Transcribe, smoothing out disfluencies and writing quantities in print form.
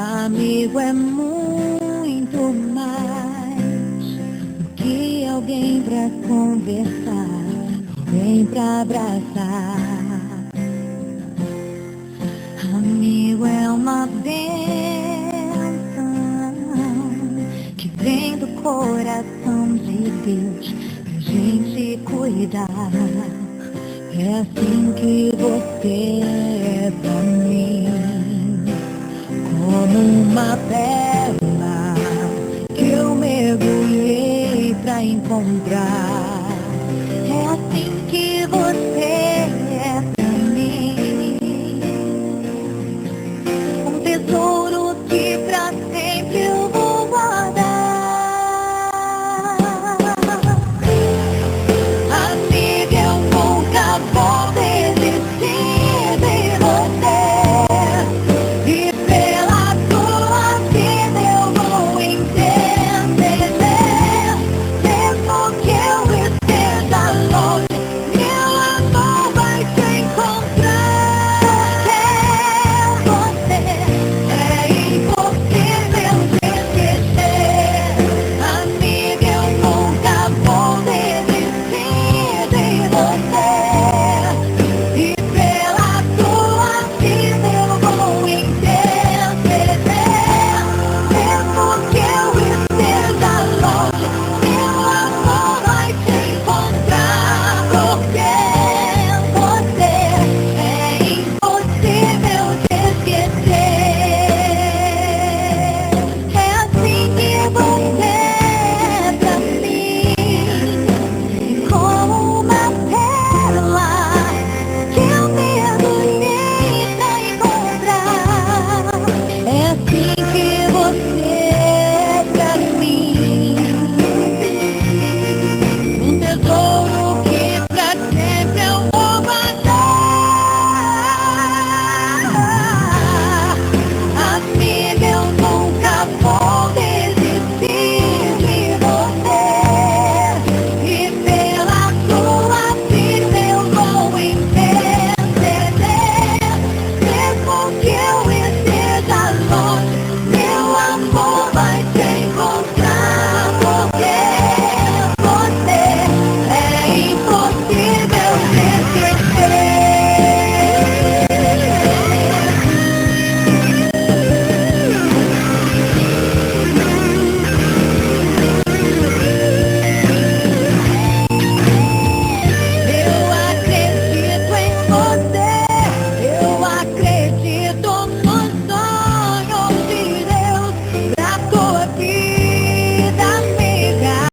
Amigo é muito mais do que alguém pra conversar, alguém pra abraçar. Amigo é uma bênção que vem do coração de Deus pra gente cuidar. É assim que você é pra mim, como uma pérola que eu mergulhei pra encontrar.